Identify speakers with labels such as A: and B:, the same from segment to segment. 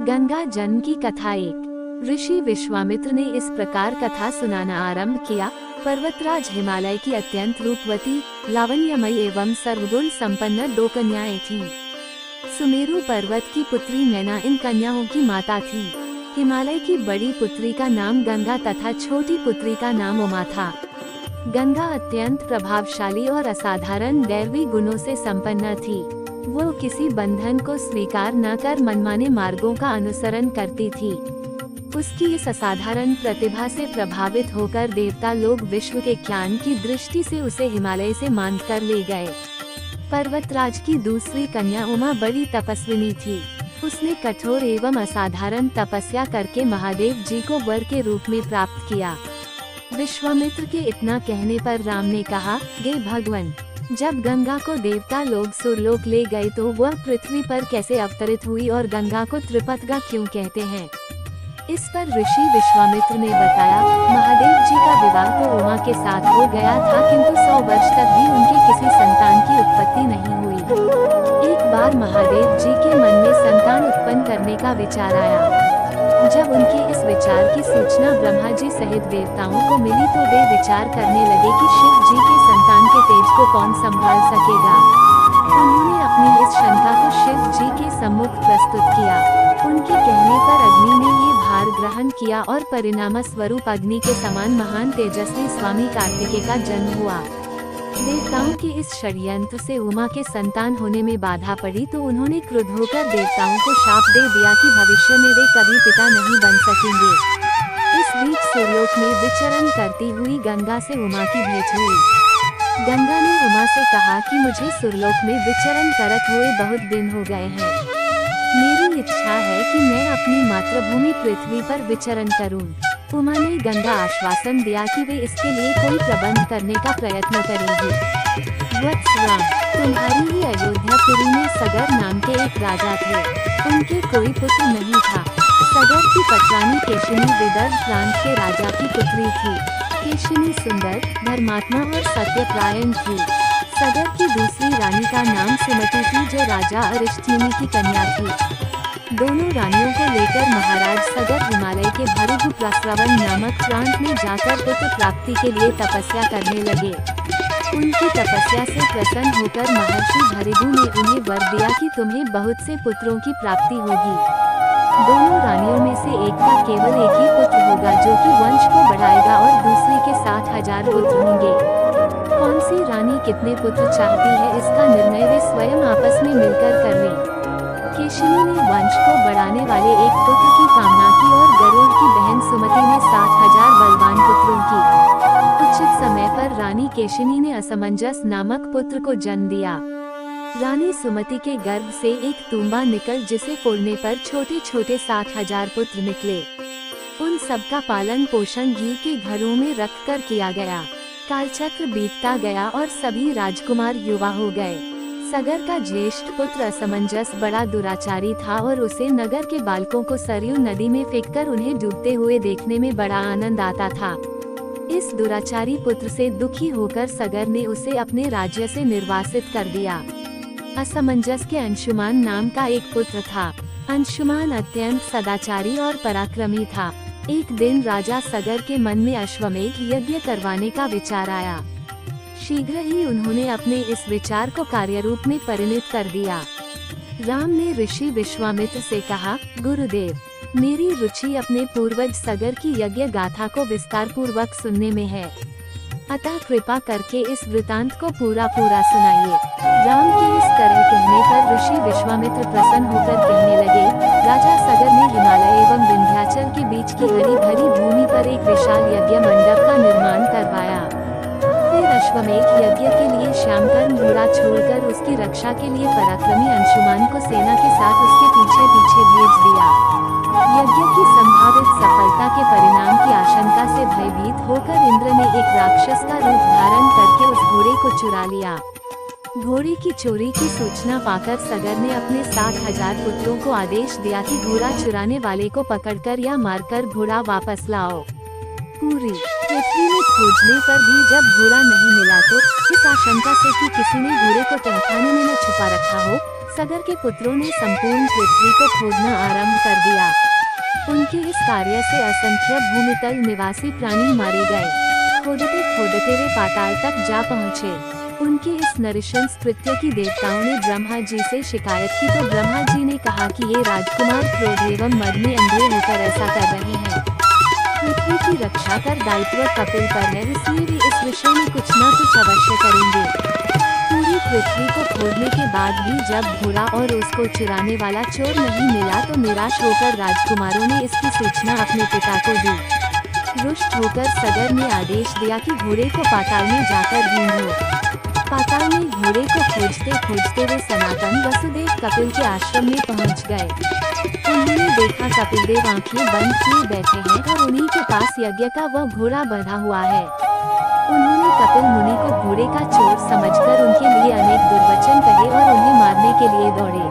A: गंगा जन्म की कथा। एक ऋषि विश्वामित्र ने इस प्रकार कथा सुनाना आरंभ किया। पर्वतराज हिमालय की अत्यंत रूपवती, लावण्यमयी एवं सर्वगुण संपन्न दो कन्याएं थीं। सुमेरु पर्वत की पुत्री नैना इन कन्याओं की माता थी। हिमालय की बड़ी पुत्री का नाम गंगा तथा छोटी पुत्री का नाम उमा था। गंगा अत्यंत प्रभावशाली और असाधारण दैवी गुणों से संपन्न थी। वो किसी बंधन को स्वीकार न कर मनमाने मार्गों का अनुसरण करती थी। उसकी इस असाधारण प्रतिभा से प्रभावित होकर देवता लोग विश्व के ज्ञान की दृष्टि से उसे हिमालय से मान कर ले गए। पर्वतराज की दूसरी कन्या उमा बड़ी तपस्विनी थी। उसने कठोर एवं असाधारण तपस्या करके महादेव जी को वर के रूप में प्राप्त किया। विश्वामित्र के इतना कहने पर राम ने कहा, गे भगवान, जब गंगा को देवता लोग सुरलोक ले गए तो वह पृथ्वी पर कैसे अवतरित हुई और गंगा को त्रिपतगा क्यों कहते हैं? इस पर ऋषि विश्वामित्र ने बताया, महादेव जी का विवाह तो उमा के साथ हो गया था, किंतु 100 वर्ष तक भी उनके किसी संतान की उत्पत्ति नहीं हुई। एक बार महादेव जी के मन में संतान उत्पन्न करने का विचार आया। जब उनके इस विचार की सूचना ब्रह्मा जी सहित देवताओं को मिली तो वे विचार करने लगे कि शिव जी के संतान के तेज को कौन संभाल सकेगा। उन्होंने अपनी इस शंका को शिव जी के सम्मुख प्रस्तुत किया। उनके कहने पर अग्नि ने ये भार ग्रहण किया और परिणाम स्वरूप अग्नि के समान महान तेजस्वी स्वामी कार्तिकेय का जन्म हुआ। देवताओं के इस षड्यंत्र से उमा के संतान होने में बाधा पड़ी तो उन्होंने क्रुद्ध होकर देवताओं को शाप दे दिया कि भविष्य में वे कभी पिता नहीं बन सकेंगे। इस बीच सुरलोक में विचरण करती हुई गंगा से उमा की भेंट हुई। गंगा ने उमा से कहा कि मुझे सुरलोक में विचरण करते हुए बहुत दिन हो गए हैं। मेरी इच्छा है कि मैं अपनी मातृभूमि पृथ्वी पर विचरण करूं। उमा ने गंगा आश्वासन दिया कि वे इसके लिए कोई प्रबंध करने का प्रयत्न करेंगी। वत्स राम, तुम्हारी ही अयोध्यापुरी में सगर नाम के एक राजा थे। उनके कोई पुत्र नहीं था। सगर की पटरानी केशिनी विदर्भ प्रांत के राजा की पुत्री थी। केशिनी सुंदर, धर्मात्मा और सत्यपरायण थी। सगर की दूसरी रानी का नाम सुमति थी, जो राजा अरिष्टनेमि की कन्या थी। दोनों रानियों को लेकर महाराज सगर हिमालय के भृगु प्रस्रवण नामक प्रांत में जाकर पुत्र प्राप्ति के लिए तपस्या करने लगे। उनकी तपस्या से प्रसन्न होकर महर्षि भृगु ने उन्हें वर दिया कि तुम्हें बहुत से पुत्रों की प्राप्ति होगी। दोनों रानियों में से एक का केवल एक ही पुत्र होगा, जो कि वंश को बढ़ाएगा, और दूसरी के 60,000 पुत्र होंगे। कौन सी रानी कितने पुत्र चाहती है, इसका निर्णय वे स्वयं आपस में मिलकर कर लें। केशिनी ने वंश को बढ़ाने वाले एक पुत्र की कामना की और गरुड़ की बहन सुमति ने 60,000 बलवान पुत्रों की। उचित समय पर रानी केशिनी ने असमंजस नामक पुत्र को जन्म दिया। रानी सुमति के गर्भ से एक तूंबा निकल, जिसे फोड़ने पर छोटे छोटे 60,000 पुत्र निकले। उन सबका पालन पोषण घी के घरों में रखकर किया गया। कालचक्र बीतता गया और सभी राजकुमार युवा हो गए। सगर का ज्येष्ठ पुत्र असमंजस बड़ा दुराचारी था और उसे नगर के बालकों को सरयू नदी में फेंककर उन्हें डूबते हुए देखने में बड़ा आनंद आता था। इस दुराचारी पुत्र से दुखी होकर सगर ने उसे अपने राज्य से निर्वासित कर दिया। असमंजस के अंशुमान नाम का एक पुत्र था। अंशुमान अत्यंत सदाचारी और पराक्रमी था। एक दिन राजा सगर के मन में अश्वमेध यज्ञ करवाने का विचार आया। शीघ्र ही उन्होंने अपने इस विचार को कार्यरूप में परिणत कर दिया। राम ने ऋषि विश्वामित्र से कहा, गुरुदेव, मेरी रुचि अपने पूर्वज सगर की यज्ञ गाथा को विस्तार पूर्वक सुनने में है। अतः कृपा करके इस वृतांत को पूरा सुनाइए। राम के इस तरह कहने पर ऋषि विश्वामित्र प्रसन्न होकर कहने लगे, राजा सगर ने हिमालय एवं विंध्याचल के बीच की हरी भरी भूमि पर एक विशाल यज्ञ मंडप का निर्माण करवाया। फिर अश्वमेध यज्ञ के लिए श्यामकर्ण घोड़ा छोड़कर उसकी रक्षा के लिए पराक्रमी अंशुमान को सेना के साथ उसके पीछे पीछे भेज दिया। यज्ञ की संभावित सफलता के परिणाम की आशंका से भयभीत होकर इंद्र ने एक राक्षस का रूप धारण करके उस घोड़े को चुरा लिया। घोड़े की चोरी की सूचना पाकर सगर ने अपने 60,000 पुत्रों को आदेश दिया कि घोड़ा चुराने वाले को पकड़कर या मारकर घोड़ा वापस लाओ। पूरी पृथ्वी में खोजने पर भी जब घोड़ा नहीं मिला तो इस आशंका से कि किसी ने घोड़े को तहखाने में न छुपा रखा हो, सगर के पुत्रों ने संपूर्ण पृथ्वी को खोदना आरंभ कर दिया। उनके इस कार्य से असंख्य भूमितल निवासी प्राणी मारे गए। खोदते खोदते वे पाताल तक जा पहुँचे। उनके इस नृशंस कृत्य की देवताओं ने ब्रह्मा जी से शिकायत की तो ब्रह्मा जी ने कहा कि ये राजकुमार क्रोध एवं मद में अंधे होकर ऐसा कर रहे हैं। पृथ्वी की रक्षा कर दायित्व कपिल पर है, इसलिए वे इस विषय में कुछ न कुछ अवश्य करेंगे। पूरी पृथ्वी को खोदने के बाद भी जब घोड़ा और उसको चुराने वाला चोर नहीं मिला तो निराश होकर राजकुमारों ने इसकी सूचना अपने पिता को दी। रुष्ट होकर सगर ने आदेश दिया कि घोड़े को पाताल में जाकर ढूंढो। पाताल में घोड़े को खोजते खोजते वे सनातन वसुदेव कपिल के आश्रम में पहुंच गए। उन्होंने देखा कपिल देव आंखें बंद किए बैठे हैं और उन्हीं के पास यज्ञ का वह घोड़ा बंधा हुआ है। उन्होंने कपिल मुनि को घोड़े का चोर समझकर उनके लिए अनेक दुर्वचन कहे और उन्हें मारने के लिए दौड़े।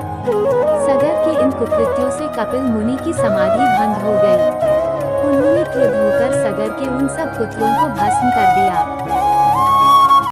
A: सगर के इन कुकृत्यों से कपिल मुनि की समाधि भंग हो गई। उन्होंने क्रुद्ध होकर सगर के उन सब पुत्रों को भस्म कर दिया।